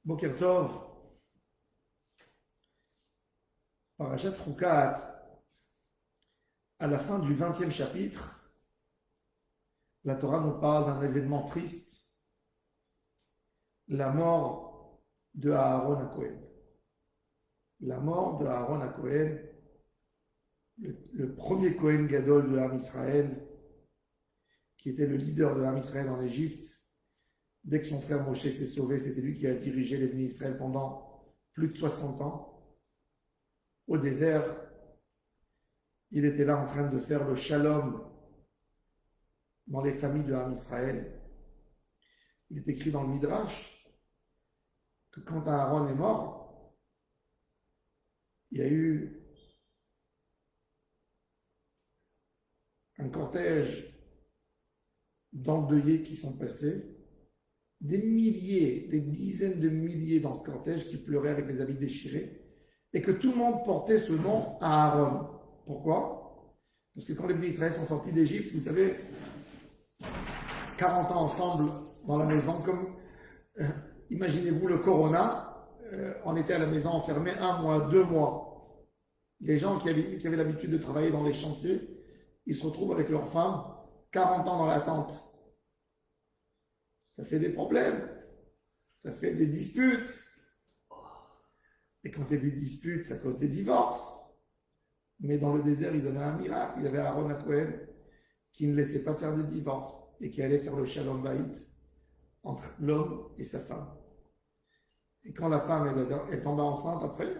Boker Tov, Parashat Chukat, à la fin du 20e chapitre, la Torah nous parle d'un événement triste, la mort de Aaron HaKohen. La mort de Aaron HaKohen, le premier Kohen Gadol de Ham Israël, qui était le leader de Ham Israël en Égypte. Dès que son frère Moshe s'est sauvé, c'était lui qui a dirigé les Bnei Israël pendant plus de 60 ans. Au désert, il était là en train de faire le shalom dans les familles de Ham Israël. Il est écrit dans le Midrash que quand Aaron est mort, il y a eu un cortège d'endeuillés qui sont passés, des milliers, des dizaines de milliers dans ce cortège qui pleuraient avec les habits déchirés, et que tout le monde portait ce nom à Aaron. Pourquoi? Parce que quand les Bnei Israël sont sortis d'Égypte, vous savez, 40 ans ensemble dans la maison, comme imaginez-vous le corona, on était à la maison enfermés 1 mois, 2 mois. Les gens qui avaient l'habitude de travailler dans les chantiers, ils se retrouvent avec leurs femmes 40 ans dans la tente. Ça fait des problèmes, ça fait des disputes. Et quand il y a des disputes, ça cause des divorces. Mais dans le désert, ils avaient un miracle. Ils avaient Aaron HaKohen qui ne laissait pas faire des divorces et qui allait faire le shalom bayit entre l'homme et sa femme. Et quand la femme elle tomba enceinte après,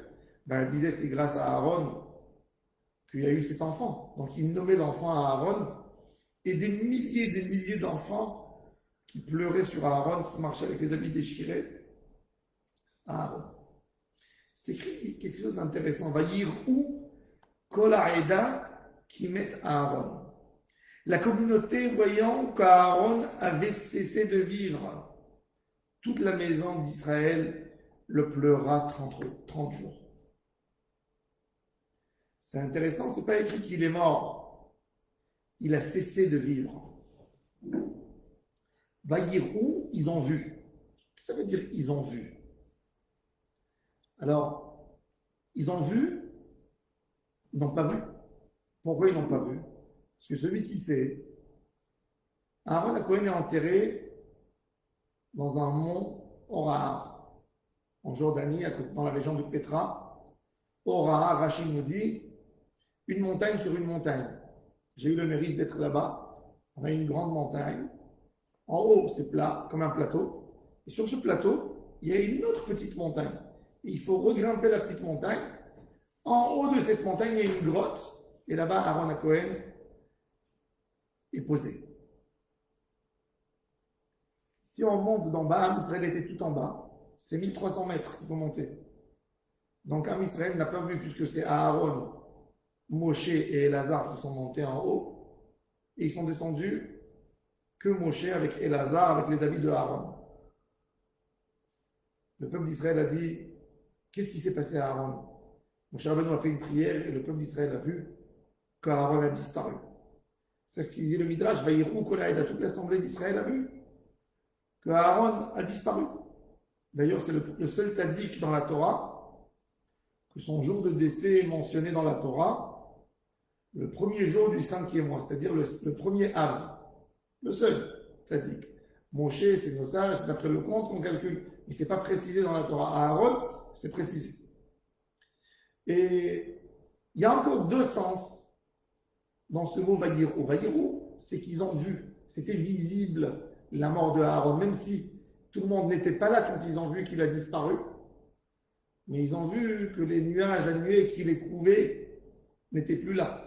elle disait c'est grâce à Aaron qu'il y a eu cet enfant. Donc il nommait l'enfant à Aaron, et des milliers d'enfants qui pleuraient sur Aaron, qui marchaient avec les habits déchirés à Aaron. C'est écrit quelque chose d'intéressant. Vayir'u kol ha'eda qui met Aaron. La communauté, voyant qu'Aaron avait cessé de vivre, toute la maison d'Israël le pleura 30 jours. C'est intéressant, c'est pas écrit qu'il est mort. Il a cessé de vivre. Vayir'u, ils ont vu. Qu'est-ce que ça veut dire ils ont vu? Alors, ils ont vu, ils n'ont pas vu. Pourquoi ils n'ont pas vu? Parce que celui qui sait, Aaron HaKohen est enterré dans un mont Orahar, en Jordanie, dans la région de Petra. Orahar, Rachid nous dit, une montagne sur une montagne. J'ai eu le mérite d'être là-bas. On a une grande montagne. En haut, c'est plat, comme un plateau. Et sur ce plateau, il y a une autre petite montagne. Et il faut regrimper la petite montagne. En haut de cette montagne, il y a une grotte. Et là-bas, Aaron HaKohen est posé. Si on monte d'en bas, Am Israël était tout en bas. C'est 1300 mètres qu'il faut monter. Donc Am Israël n'a pas vu, puisque c'est Aaron, Moshe et Elazar qui sont montés en haut. Et ils sont descendus que Moshe avec Elazar, avec les habits de Aaron. Le peuple d'Israël a dit, qu'est-ce qui s'est passé à Aaron? Moshe Rabbeinu a fait une prière et le peuple d'Israël a vu qu'Aaron a disparu. C'est ce qu'il disait le Midrash, Vayir'u kol ha'eda, toute l'assemblée d'Israël a vu que Aaron a disparu. D'ailleurs, c'est le seul tzaddik dans la Torah que son jour de décès est mentionné dans la Torah le premier jour du 5e mois, c'est-à-dire le premier Av. Le seul tzaddik. Moshe, c'est nos sages, c'est d'après le compte qu'on calcule. Mais ce n'est pas précisé dans la Torah. Aaron, c'est précisé. Et il y a encore 2 sens dans ce mot Vayir'u. Vayir'u, c'est qu'ils ont vu. C'était visible la mort de Aaron, même si tout le monde n'était pas là quand ils ont vu qu'il a disparu. Mais ils ont vu que les nuages, la nuée qui les couvait, n'étaient plus là.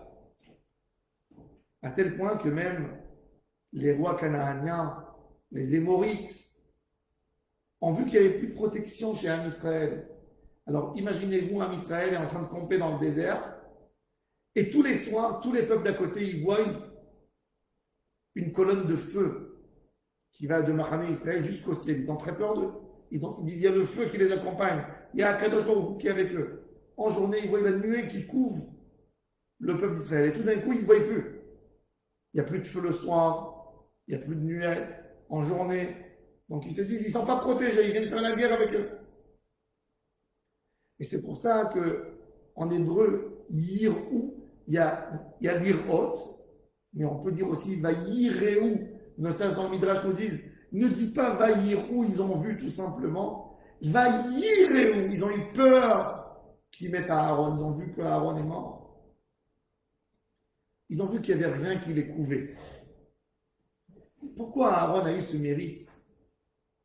À tel point que même les rois canaaniens, les Émorites, ont vu qu'il n'y avait plus de protection chez Am Israël. Alors imaginez-vous, Am Israël est en train de camper dans le désert, et tous les soirs, tous les peuples d'à côté, ils voient une colonne de feu qui va de Mahané Israël jusqu'au ciel. Ils ont très peur d'eux. Ils disent, il y a le feu qui les accompagne. Il y a Akadosh Baruch Hu qui est avec eux. En journée, ils voient la nuée qui couvre le peuple d'Israël. Et tout d'un coup, ils ne voient plus. Il n'y a plus de feu le soir. Il n'y a plus de nuée en journée. Donc ils se disent, ils ne sont pas protégés. Ils viennent faire la guerre avec eux. Et c'est pour ça que en hébreu, yirou, il y a l'irot, mais on peut dire aussi vaïréou. Nos sages dans le Midrash nous disent, ne dis pas vaïréou, ils ont vu tout simplement. Vaïréou, ils ont eu peur qu'ils mettent à Aaron. Ils ont vu que Aaron est mort. Ils ont vu qu'il n'y avait rien qui les couvait. Pourquoi Aaron a eu ce mérite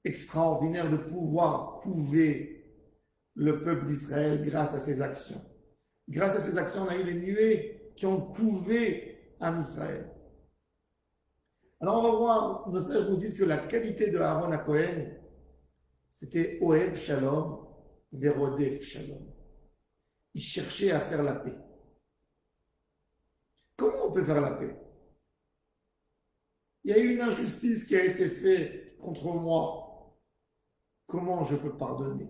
extraordinaire de pouvoir couver le peuple d'Israël grâce à ses actions? Grâce à ces actions, on a eu les nuées qui ont couvé Am Israël. Alors on va voir, nos sages nous disent que la qualité de Aaron à Cohen, c'était Ohev Shalom, Verodef Shalom. Il cherchait à faire la paix. Comment on peut faire la paix? Il y a eu une injustice qui a été faite contre moi. Comment je peux pardonner?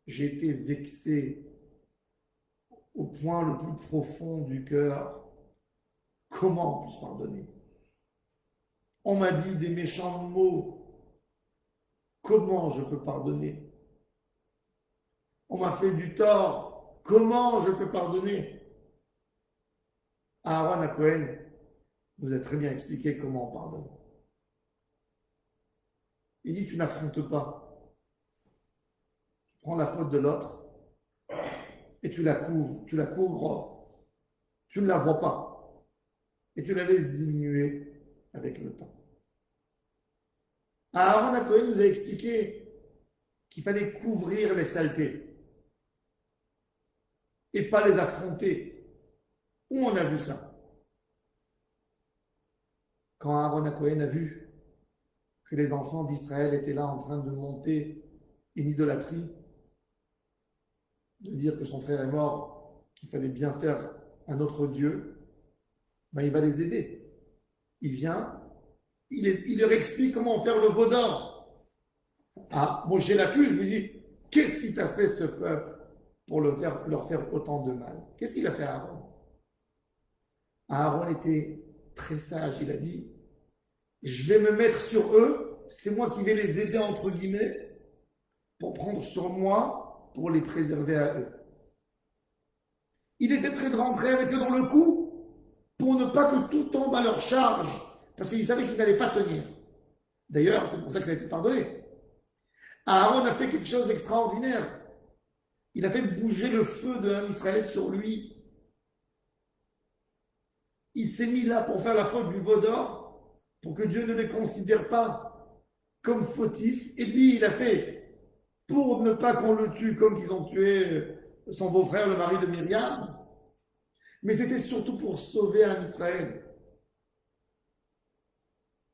J'ai été vexé au point le plus profond du cœur. Comment puis-je pardonner? On m'a dit des méchants mots. Comment je peux pardonner? On m'a fait du tort. Comment je peux pardonner? Aaron Cohen nous a très bien expliqué comment on pardonne. Il dit, tu n'affrontes pas. Tu prends la faute de l'autre et tu la couvres, tu ne la vois pas et tu la laisses diminuer avec le temps. Aaron Cohen nous a expliqué qu'il fallait couvrir les saletés et pas les affronter. Où on a vu ça? Quand Aaron Cohen a vu que les enfants d'Israël étaient là en train de monter une idolâtrie, de dire que son frère est mort, qu'il fallait bien faire un autre Dieu, ben il va les aider. Il vient, il leur explique comment faire le veau d'or. Ah, Moshe l'accuse, lui dit, qu'est-ce qui t'a fait ce peuple pour leur faire autant de mal? Qu'est-ce qu'il a fait à Aaron? Aaron était très sage, il a dit, je vais me mettre sur eux, c'est moi qui vais les aider entre guillemets, pour prendre sur moi, pour les préserver à eux. Il était prêt de rentrer avec eux dans le coup, pour ne pas que tout tombe à leur charge, parce qu'il savait qu'il n'allait pas tenir. D'ailleurs, c'est pour ça qu'il a été pardonné. Aaron a fait quelque chose d'extraordinaire. Il a fait bouger le feu de Israël sur lui. Il s'est mis là pour faire la faute du veau d'or, pour que Dieu ne les considère pas comme fautifs. Et lui, il a fait pour ne pas qu'on le tue comme qu'ils ont tué son beau-frère, le mari de Myriam. Mais c'était surtout pour sauver Israël.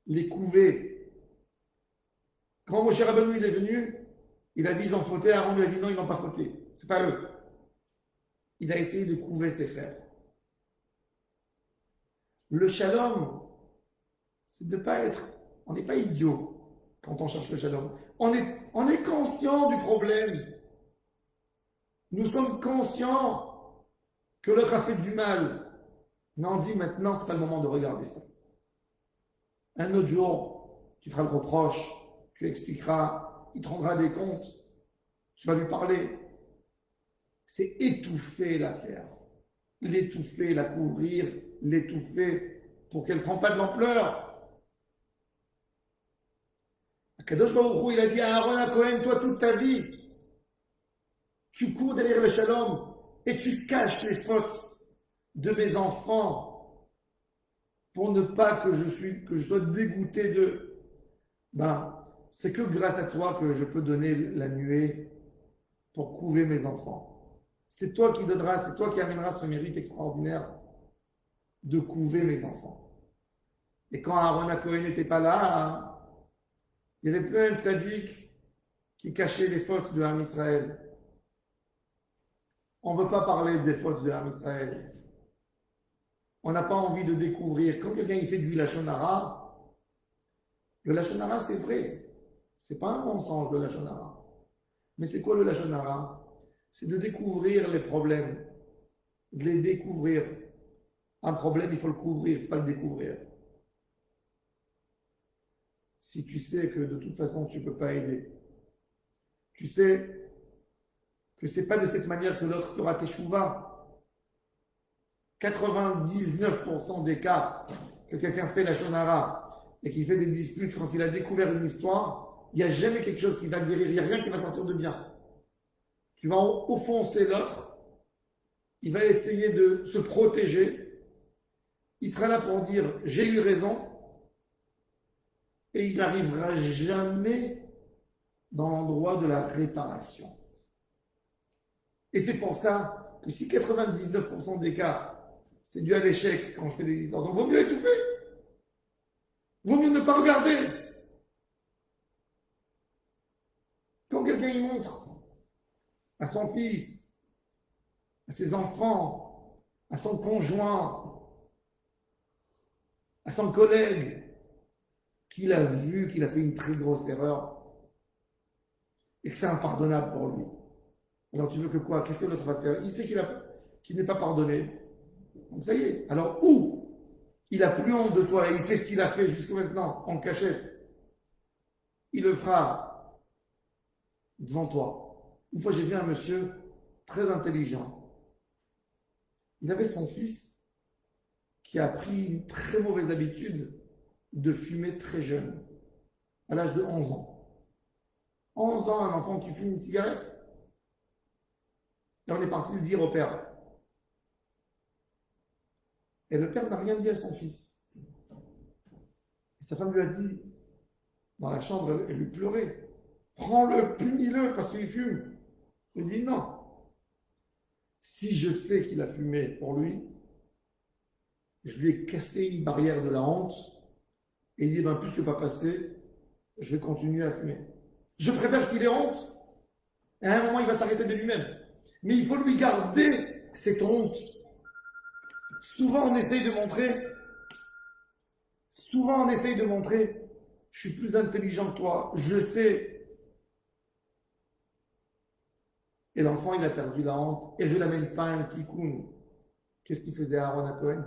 Les couver. Quand Moshe Rabbeinu il est venu, il a dit ils ont fauté. Aaron lui a dit non, ils n'ont pas fauté. C'est pas eux. Il a essayé de couver ses frères. Le shalom, c'est de ne pas être. On n'est pas idiot quand on cherche le shalom. On est conscient du problème. Nous sommes conscients que l'autre a fait du mal. Mais on dit maintenant, ce n'est pas le moment de regarder ça. Un autre jour, tu feras le reproche, tu expliqueras, il te rendra des comptes, tu vas lui parler. C'est étouffer l'affaire. L'étouffer, la couvrir, l'étouffer pour qu'elle ne prenne pas de l'ampleur. Kadosh Baruch Hu, il a dit à Aaron Cohen, toi toute ta vie, tu cours derrière le shalom et tu caches les fautes de mes enfants pour ne pas que je sois dégoûté d'eux. Ben, c'est que grâce à toi que je peux donner la nuée pour couver mes enfants. C'est toi qui donneras, c'est toi qui amèneras ce mérite extraordinaire de couver mes enfants. Et quand Aaron Cohen n'était pas là, il y avait plein de tzaddik qui cachaient les fautes de Am Israël. On ne veut pas parler des fautes de Am Israël. On n'a pas envie de découvrir. Quand quelqu'un il fait du Lachon Hara, le Lachon Hara c'est vrai. C'est pas un mensonge le Lachon Hara. Mais c'est quoi le Lachon Hara? C'est de découvrir les problèmes. De les découvrir. Un problème, il faut le couvrir, il ne faut pas le découvrir. Si tu sais que de toute façon tu ne peux pas aider, tu sais que c'est pas de cette manière que l'autre fera teshuva. 99% des cas que quelqu'un fait la shonara et qu'il fait des disputes quand il a découvert une histoire, il n'y a jamais quelque chose qui va guérir, il n'y a rien qui va sortir de bien. Tu vas offenser l'autre, il va essayer de se protéger, il sera là pour dire j'ai eu raison, et il n'arrivera jamais dans l'endroit de la réparation. Et c'est pour ça que si 99% des cas, c'est dû à l'échec quand je fais des histoires, donc vaut mieux étouffer, vaut mieux ne pas regarder. Quand quelqu'un y montre à son fils, à ses enfants, à son conjoint, à son collègue, qu'il a vu qu'il a fait une très grosse erreur et que c'est impardonnable pour lui. Alors tu veux que quoi? Qu'est-ce que l'autre va faire? Il sait qu'il n'est pas pardonné. Donc ça y est. Alors où il a plus honte de toi et il fait ce qu'il a fait jusqu'à maintenant en cachette, il le fera devant toi. Une fois j'ai vu un monsieur très intelligent. Il avait son fils qui a pris une très mauvaise habitude de fumer très jeune, à l'âge de 11 ans. 11 ans, un enfant qui fume une cigarette. Et on est parti le dire au père. Et le père n'a rien dit à son fils. Et sa femme lui a dit, dans la chambre, elle lui pleurait. Prends-le, punis-le parce qu'il fume. Il dit non. Si je sais qu'il a fumé pour lui, je lui ai cassé une barrière de la honte et il dit, puisque pas passé, je vais continuer à fumer. Je préfère qu'il ait honte. Et à un moment, il va s'arrêter de lui-même. Mais il faut lui garder cette honte. Souvent, on essaye de montrer, je suis plus intelligent que toi, je sais. Et l'enfant, il a perdu la honte. Et je ne l'amène pas un tikkun. Qu'est-ce qu'il faisait Aaron à Cohen?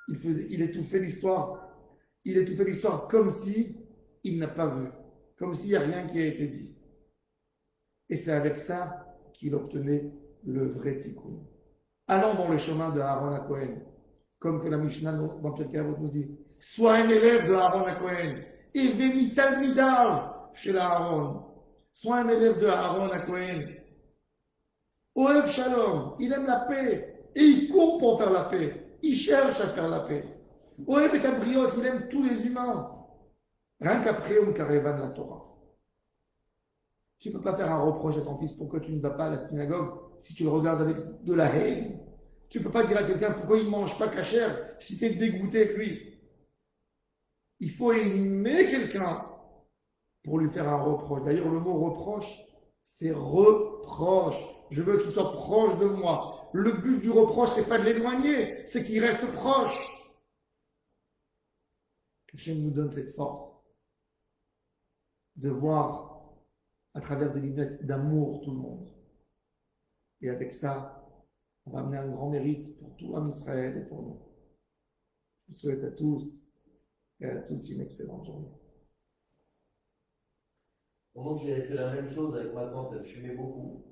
Il étouffait l'histoire. Il étouffait l'histoire comme si il n'a pas vu. Comme s'il n'y a rien qui a été dit. Et c'est avec ça qu'il obtenait le vrai tikkun. Allons dans le chemin de Aaron à Cohen. Comme que la Mishnah dans Pirkei Avot nous dit. Sois un élève de Aaron à Cohen. Et vemi talmidav chez Aaron. Sois un élève de Aaron à Cohen. Oev Shalom. Il aime la paix. Et il court pour faire la paix. Il cherche à faire la paix. Oev et Abriot. Il aime tous les humains. Rien qu'après Karevan la Torah. Tu ne peux pas faire un reproche à ton fils pourquoi tu ne vas pas à la synagogue si tu le regardes avec de la haine. Tu ne peux pas dire à quelqu'un pourquoi il ne mange pas cachère si tu es dégoûté avec lui. Il faut aimer quelqu'un pour lui faire un reproche. D'ailleurs, le mot reproche, c'est reproche. Je veux qu'il soit proche de moi. Le but du reproche, ce n'est pas de l'éloigner, c'est qu'il reste proche. Que Hachem nous donne cette force de voir à travers des lunettes d'amour tout le monde. Et avec ça, on va amener un grand mérite pour tout l'homme Israël et pour nous. Je vous souhaite à tous et à toutes une excellente journée. Pendant que j'avais fait la même chose avec ma tante, elle fumait beaucoup.